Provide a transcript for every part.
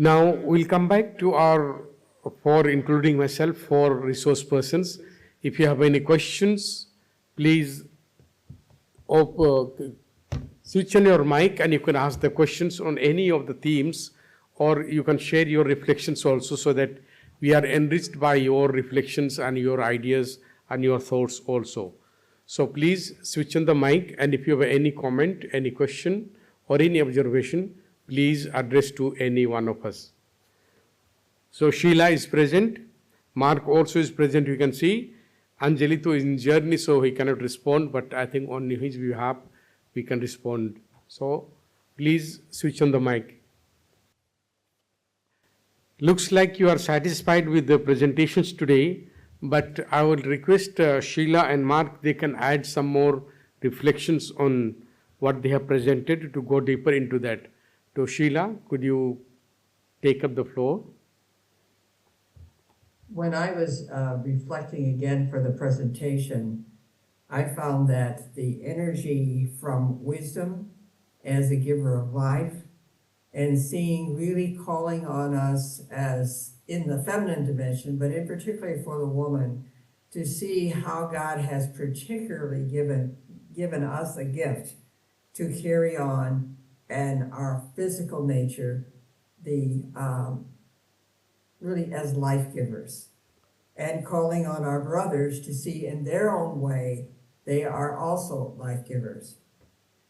Now we'll come back to our, for including myself, for resource persons. If you have any questions, please switch on your mic and you can ask the questions on any of the themes, or you can share your reflections also, so that we are enriched by your reflections and your ideas and your thoughts also. So please switch on the mic, and if you have any comment, any question, or any observation, please address to any one of us. So Sheila is present. Mark also is present, you can see. Angelito is in journey, so he cannot respond, but I think on his behalf, we can respond. So please switch on the mic. Looks like you are satisfied with the presentations today, but I will request Sheila and Mark, they can add some more reflections on what they have presented to go deeper into that. So Sheila, could you take up the floor? When I was reflecting again for the presentation, I found that the energy from wisdom as a giver of life, and seeing really calling on us as in the feminine dimension, but in particular for the woman, to see how God has particularly given us a gift to carry on, and our physical nature, the really as life givers, and calling on our brothers to see in their own way they are also life givers.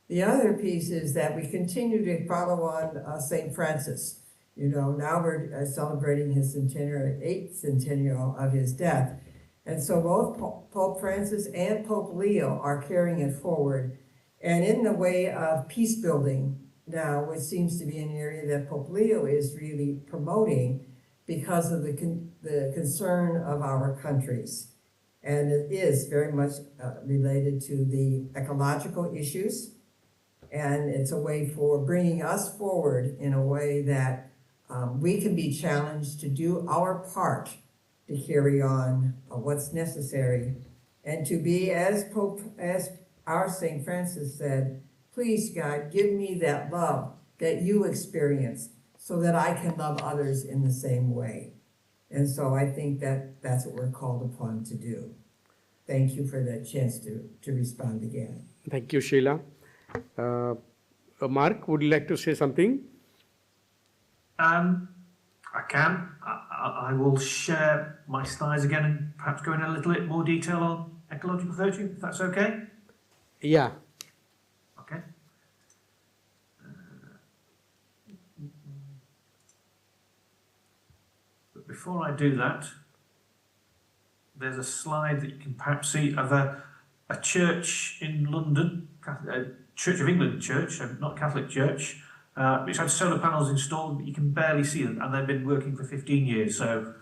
The other piece is that we continue to follow on St. Francis. You know, now we're celebrating his centennial, 8th centennial of his death. And so both Pope Francis and Pope Leo are carrying it forward. And in the way of peace building now, which seems to be an area that Pope Leo is really promoting because of the concern of our countries. And it is very much related to the ecological issues. And it's a way for bringing us forward in a way that we can be challenged to do our part to carry on what's necessary, and to be as our St. Francis said, please God, give me that love that you experience so that I can love others in the same way. And so I think that that's what we're called upon to do. Thank you for the chance to respond again. Thank you, Sheila. Mark, would you like to say something? I can. I will share my slides again and perhaps go in a little bit more detail on ecological virtue, if that's okay? Yeah. Okay. But before I do that, there's a slide that you can perhaps see of a church in London, Church of England church, not Catholic church, which had solar panels installed, but you can barely see them, and they've been working for 15 years. So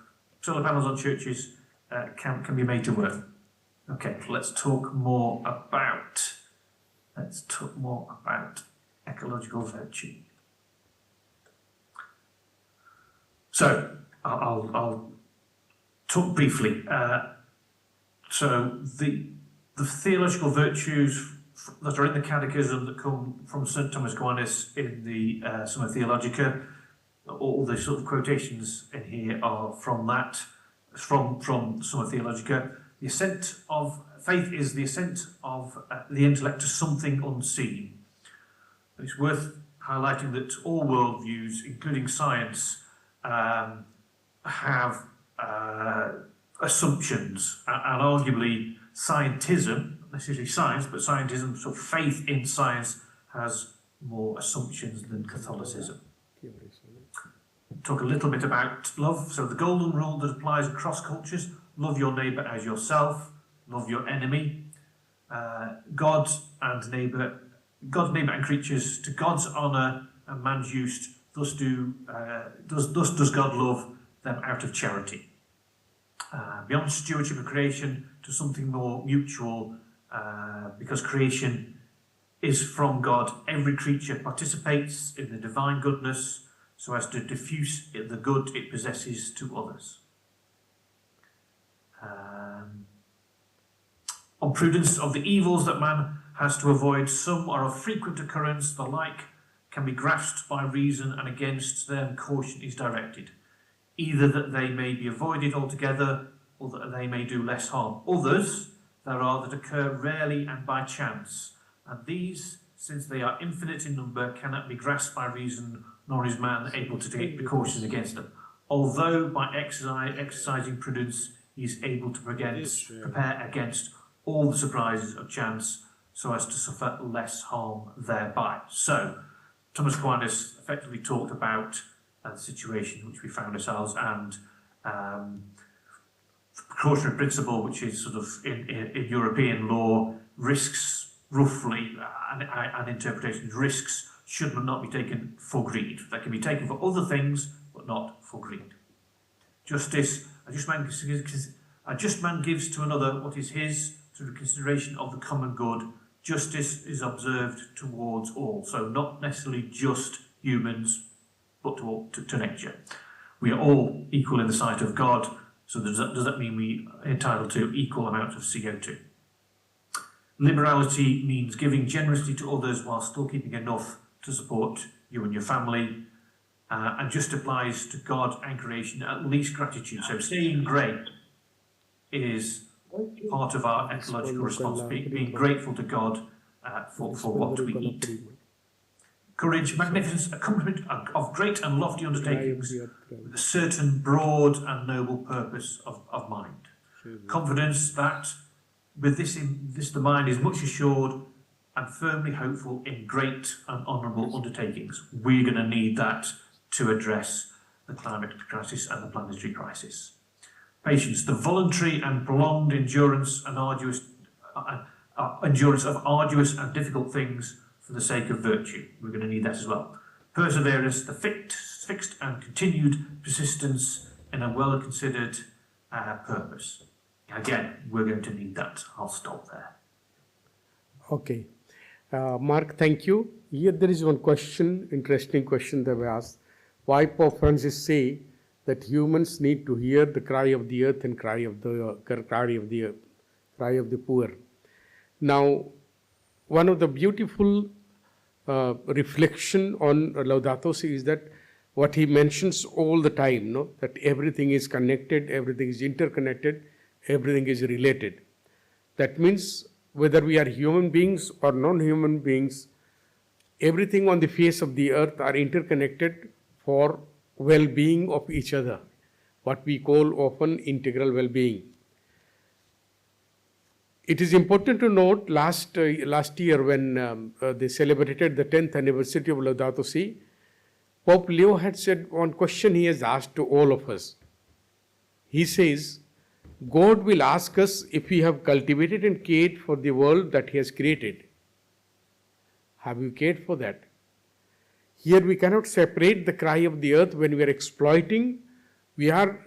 solar panels on churches can be made to work. Okay, let's talk more about ecological virtue. So I'll talk briefly. So the theological virtues that are in the Catechism that come from St. Thomas Aquinas in the Summa Theologica, all the sort of quotations in here are from that, from Summa Theologica. The ascent of faith is the ascent of the intellect to something unseen. It's worth highlighting that all worldviews, including science, have assumptions, and arguably scientism, not necessarily science, but scientism, so faith in science, has more assumptions than Catholicism. Talk a little bit about love. So the golden rule that applies across cultures: love your neighbour as yourself, love your enemy. God's neighbour and creatures to God's honour and man's use. Thus does God love them out of charity. Beyond stewardship of creation to something more mutual, because creation is from God. Every creature participates in the divine goodness so as to diffuse the good it possesses to others. On prudence of the evils that man has to avoid, some are of frequent occurrence, the like can be grasped by reason, and against them caution is directed, either that they may be avoided altogether, or that they may do less harm. Others there are that occur rarely and by chance, and these, since they are infinite in number, cannot be grasped by reason, nor is man able to take precautions against them. Although by exercising prudence he is able to prepare against all the surprises of chance, so as to suffer less harm thereby. So, Thomas Aquinas effectively talked about the situation in which we found ourselves, and the precautionary principle, which is sort of in European law, risks roughly, and interpretations, risks should not be taken for greed. They can be taken for other things, but not for greed. Justice, a just man gives to another what is his through the consideration of the common good. Justice is observed towards all, so not necessarily just humans, but to nature. We are all equal in the sight of God, so does that mean we are entitled to equal amounts of CO2? Liberality means giving generously to others while still keeping enough to support you and your family, and just applies to God and creation, at least gratitude. So saying great is part of our ecological response, being grateful to God for what we eat. Courage, magnificence, accomplishment of great and lofty undertakings with a certain broad and noble purpose of mind. Confidence that with this the mind is much assured and firmly hopeful in great and honourable undertakings. We're going to need that to address the climate crisis and the planetary crisis. Patience, the voluntary and prolonged endurance and endurance of arduous and difficult things for the sake of virtue. We're going to need that as well. Perseverance, the fixed and continued persistence in a well-considered purpose. Again, we're going to need that. I'll stop there. Okay. Mark, thank you. Here there is one question, interesting question that we asked. Why Pope Francis say that humans need to hear the cry of the earth and cry of the poor? Now, one of the beautiful reflection on Laudato Si is that what he mentions all the time, no? That everything is connected, everything is interconnected, everything is related. That means whether we are human beings or non-human beings, everything on the face of the earth are interconnected for well-being of each other, what we call often integral well-being. It is important to note last year when they celebrated the 10th anniversary of Laudato Si, Pope Leo had said one question he has asked to all of us. He says, God will ask us if we have cultivated and cared for the world that he has created. Have you cared for that? Here we cannot separate the cry of the earth. When we are exploiting, we are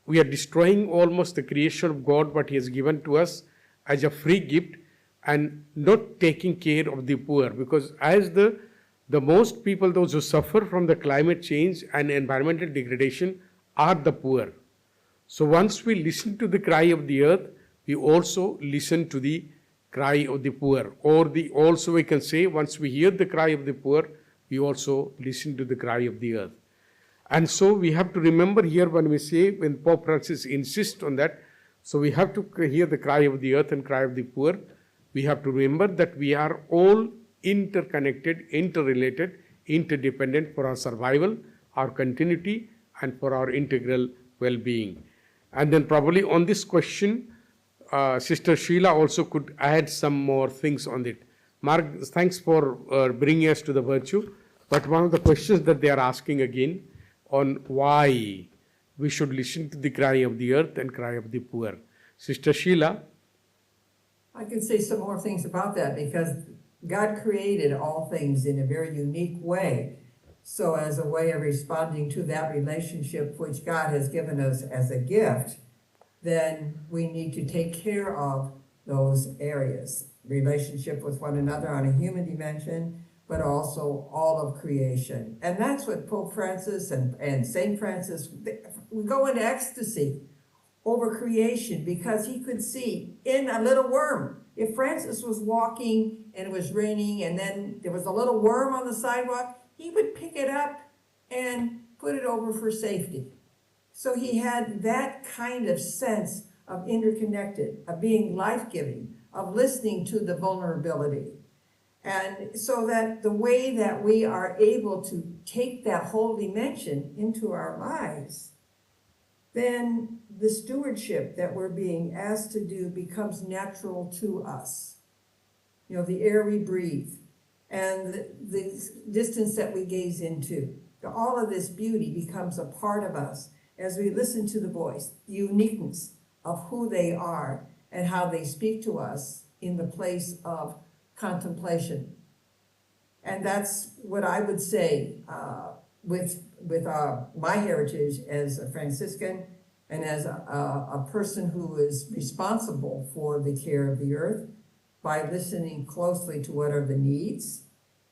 destroying almost the creation of God, what he has given to us as a free gift, and not taking care of the poor. Because as the most people, those who suffer from the climate change and environmental degradation, are the poor. So once we listen to the cry of the earth, we also listen to the cry of the poor. Or also we can say, once we hear the cry of the poor, we also listen to the cry of the earth. And so we have to remember here when Pope Francis insists on that, so we have to hear the cry of the earth and cry of the poor. We have to remember that we are all interconnected, interrelated, interdependent for our survival, our continuity, and for our integral well-being. And then probably on this question, Sister Sheila also could add some more things on it. Mark, thanks for bringing us to the virtue. But one of the questions that they are asking again on why we should listen to the cry of the earth and cry of the poor. Sister Sheila? I could say some more things about that because God created all things in a very unique way. So as a way of responding to that relationship which God has given us as a gift, then we need to take care of those areas. Relationship with one another on a human dimension, but also all of creation. And that's what Pope Francis and St. Francis, we go into ecstasy over creation because he could see in a little worm. If Francis was walking and it was raining and then there was a little worm on the sidewalk, he would pick it up and put it over for safety. So he had that kind of sense of interconnected, of being life-giving, of listening to the vulnerability. And so that the way that we are able to take that whole dimension into our lives, then the stewardship that we're being asked to do becomes natural to us. You know, the air we breathe and the distance that we gaze into. All of this beauty becomes a part of us as we listen to the voice, the uniqueness of who they are and how they speak to us in the place of contemplation. And that's what I would say with my heritage as a Franciscan and as a person who is responsible for the care of the earth, by listening closely to what are the needs.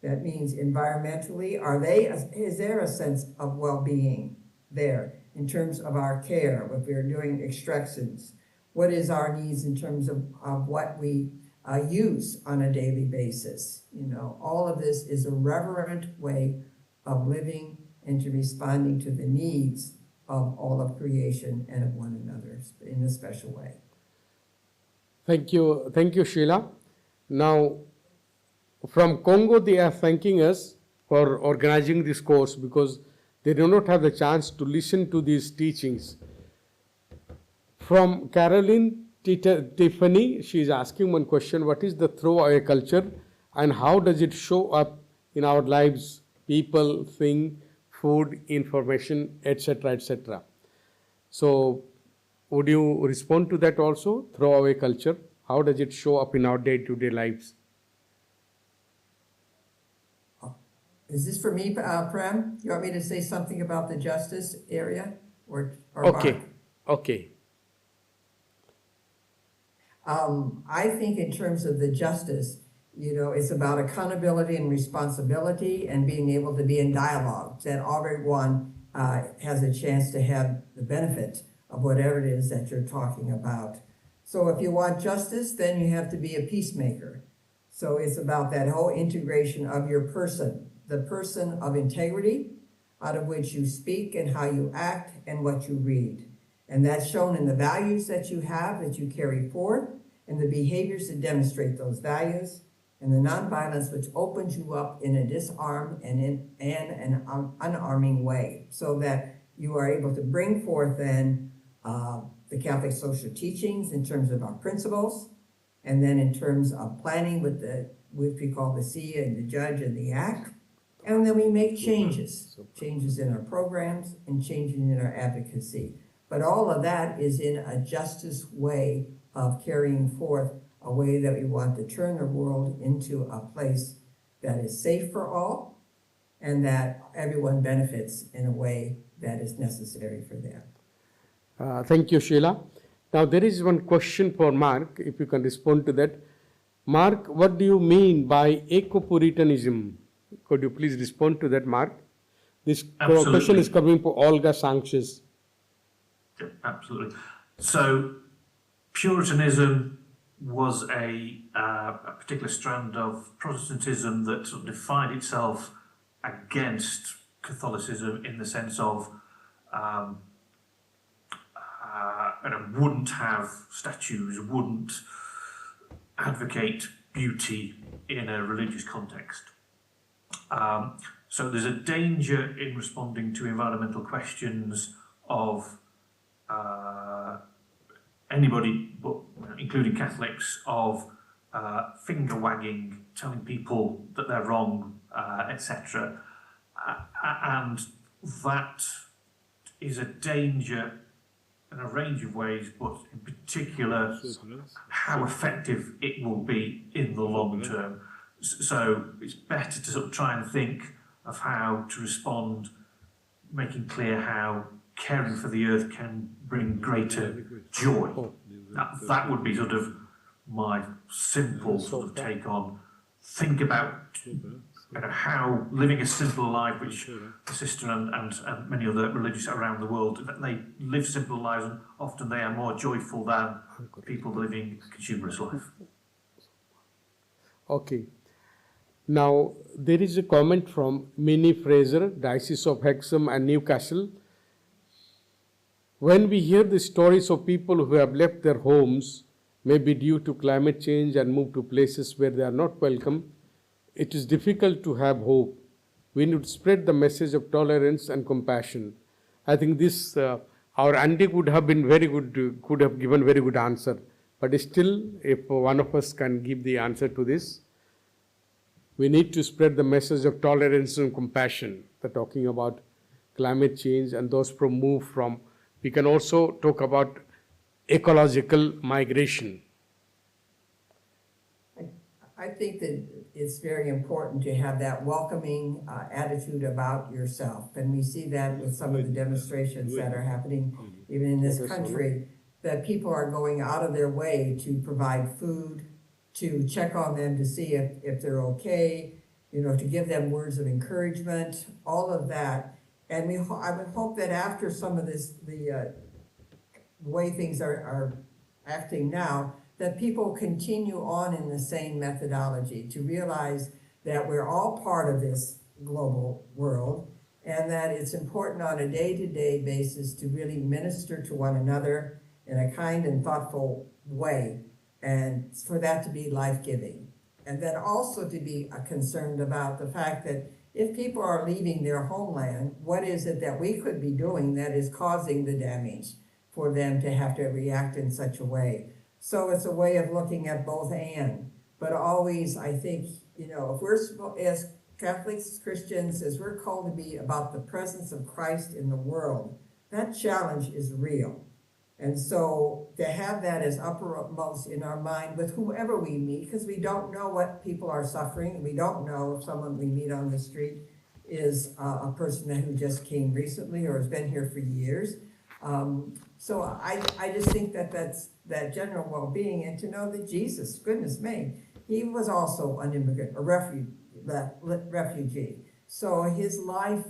That means environmentally, is there a sense of well-being there in terms of our care, if we're doing extractions? What is our needs in terms of what we use on a daily basis? You know, all of this is a reverent way of living and to responding to the needs of all of creation and of one another in a special way. Thank you, Sheila. Now, from Congo, they are thanking us for organizing this course because they do not have the chance to listen to these teachings. From Caroline Tiffany, she is asking one question: what is the throwaway culture and how does it show up in our lives, people, thing, food, information, etc., etc.? So, would you respond to that also? Throwaway culture, how does it show up in our day-to-day lives? Is this for me, Prem? You want me to say something about the justice area or Okay, Mark? okay. I think in terms of the justice, you know, it's about accountability and responsibility and being able to be in dialogue, that everyone has a chance to have the benefit of whatever it is that you're talking about. So if you want justice, then you have to be a peacemaker. So it's about that whole integration of your person, the person of integrity, out of which you speak and how you act and what you read. And that's shown in the values that you have, that you carry forth, and the behaviors that demonstrate those values, and the nonviolence which opens you up in a disarm and in an unarming way, so that you are able to bring forth then the Catholic social teachings in terms of our principles, and then in terms of planning with which we call the C and the judge and the act. And then we make changes in our programs and changes in our advocacy. But all of that is in a justice way of carrying forth a way that we want to turn the world into a place that is safe for all and that everyone benefits in a way that is necessary for them. Thank you, Sheila. Now, there is one question for Mark, if you can respond to that. Mark, what do you mean by eco-puritanism? Could you please respond to that, Mark? This question is coming for Olga Sanchez. Yeah, absolutely. So, Puritanism was a particular strand of Protestantism that sort of defined itself against Catholicism in the sense of wouldn't have statues, wouldn't advocate beauty in a religious context. So there's a danger in responding to environmental questions of anybody, but including Catholics, of finger wagging, telling people that they're wrong, etc. And that is a danger in a range of ways, but in particular how effective it will be in the long term. So it's better to sort of try and think of how to respond, making clear how caring for the earth can bring greater joy. That would be sort of my simple sort of take on, think about how living a simple life, which the sister and many other religious around the world, that they live simple lives, and often they are more joyful than people living a consumerist life. Okay. Now, there is a comment from Minnie Fraser, Diocese of Hexham and Newcastle. When we hear the stories of people who have left their homes, maybe due to climate change, and moved to places where they are not welcome, it is difficult to have hope. We need to spread the message of tolerance and compassion. I think this, our Andy would have been very good, could have given very good answer. But still, if one of us can give the answer to this, we need to spread the message of tolerance and compassion. We're talking about climate change and those who move from. We can also talk about ecological migration. I think that it's very important to have that welcoming attitude about yourself. And we see that with some of the demonstrations that are happening even in this country, that people are going out of their way to provide food, to check on them to see if they're okay, you know, to give them words of encouragement, all of that. And I would hope that after some of this, the way things are acting now, that people continue on in the same methodology to realize that we're all part of this global world, and that it's important on a day-to-day basis to really minister to one another in a kind and thoughtful way, and for that to be life-giving. And then also to be concerned about the fact that if people are leaving their homeland, what is it that we could be doing that is causing the damage for them to have to react in such a way? So it's a way of looking at both and, but always, I think, you know, if we're, as Catholics, Christians, as we're called to be about the presence of Christ in the world, that challenge is real. And so to have that as uppermost in our mind with whoever we meet, because we don't know what people are suffering. We don't know if someone we meet on the street is a person who just came recently or has been here for years. So I just think that that's that general well-being, and to know that Jesus, goodness me, he was also an immigrant, a refugee. So his life,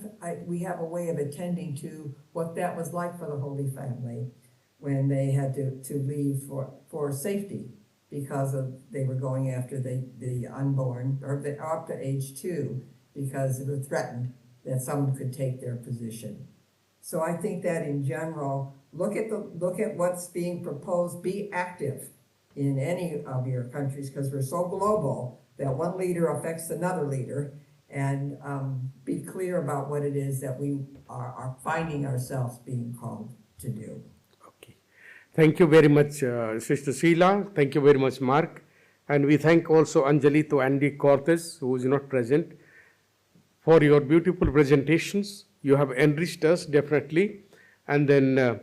we have a way of attending to what that was like for the Holy Family when they had to leave for safety because they were going after the unborn, or up to age 2, because it was threatened that someone could take their position. So I think that in general, look at what's being proposed. Be active in any of your countries, because we're so global that one leader affects another leader, and be clear about what it is that we are finding ourselves being called to do. Okay. Thank you very much, Sister Sheila. Thank you very much, Mark. And we thank also Angelito Andy Cortez, who is not present, for your beautiful presentations. You have enriched us, definitely. And then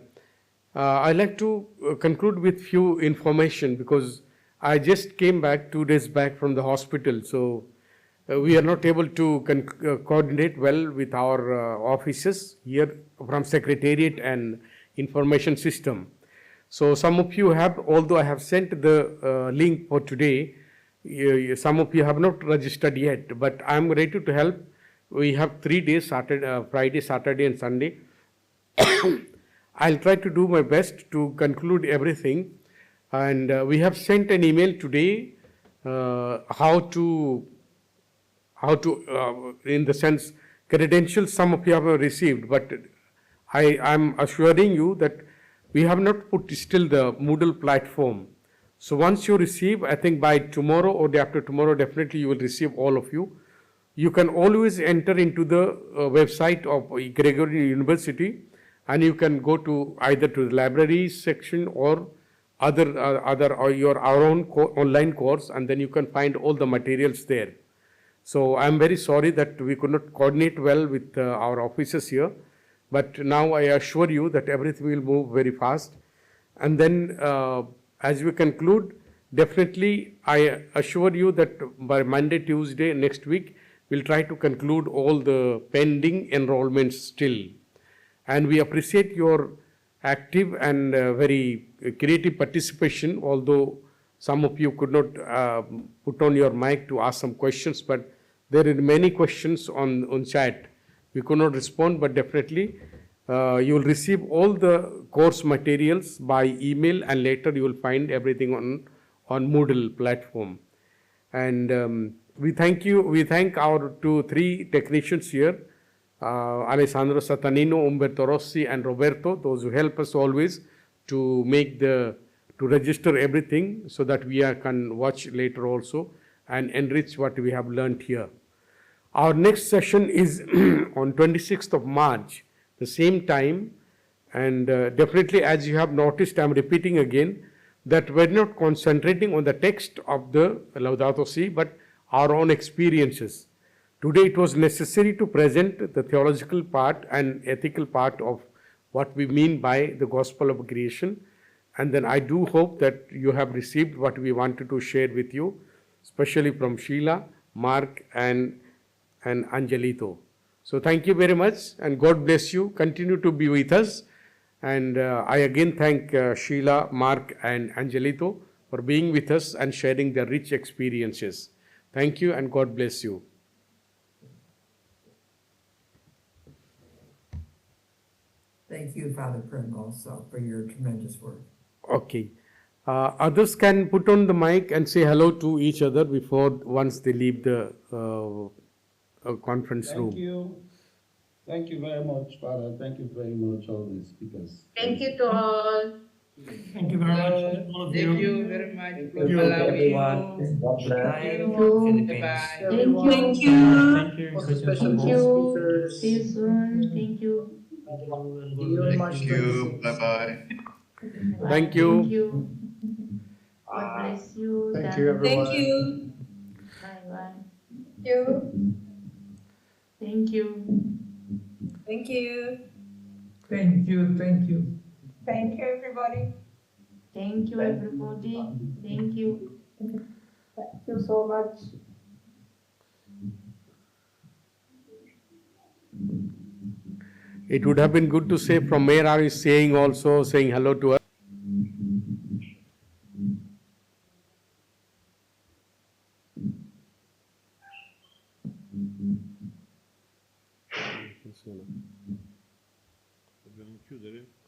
I'd like to conclude with few information, because I just came back 2 days back from the hospital. So we are not able to coordinate well with our offices here from Secretariat and Information System. So some of you have, although I have sent the link for today, some of you have not registered yet, but I'm ready to help. We have 3 days, Friday, Saturday and Sunday. I'll try to do my best to conclude everything. And we have sent an email today, how to in the sense, credentials some of you have received, but I'm assuring you that we have not put still the Moodle platform. So once you receive, I think by tomorrow or day after tomorrow, definitely you will receive, all of you. You can always enter into the website of Gregorian University, and you can go to either to the libraries section or our own online course, and then you can find all the materials there. So I'm very sorry that we could not coordinate well with our officers here, but now I assure you that everything will move very fast. And then as we conclude, definitely I assure you that by Monday, Tuesday next week, we'll try to conclude all the pending enrollments still. And we appreciate your active and very creative participation, although some of you could not put on your mic to ask some questions, but there are many questions on chat. We could not respond, but definitely you will receive all the course materials by email, and later you will find everything on Moodle platform. And we thank our three technicians here, Alessandro Satanino, Umberto Rossi, and Roberto, those who help us always to register everything so that we can watch later also and enrich what we have learned here. Our next session is on 26th of March, the same time, and definitely, as you have noticed, I'm repeating again that we're not concentrating on the text of the Laudato Si, but our own experiences. Today it was necessary to present the theological part and ethical part of what we mean by the gospel of creation. And then I do hope that you have received what we wanted to share with you, especially from Sheila, Mark, and Angelito. So thank you very much, and God bless you. Continue to be with us. And I again thank Sheila, Mark, and Angelito for being with us and sharing their rich experiences. Thank you, and God bless you. Thank you, Father PREM, also, for your tremendous work. Okay. Others can put on the mic and say hello to each other once they leave the conference room. Thank you. Thank you very much, Father. Thank you very much, all the speakers. Thank you to all. Thank you very much, all of you. Thank you very much for you, allowing everyone. you. God bless. Thank you. Bye-bye. Thank you. Thank you. Thank you. Also Christian special Paul. speakers. See you soon. Thank you. See you on March Thank you. 26th. Bye-bye. Thank you. Thank you. God bless you. Thank you, everyone. Bye bye. Thank you. Thank you. Thank you. Thank you. Thank you, everybody. Thank you, everybody. Thank you. Thank you so much. It would have been good to say from where are you saying hello to us.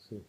Sì.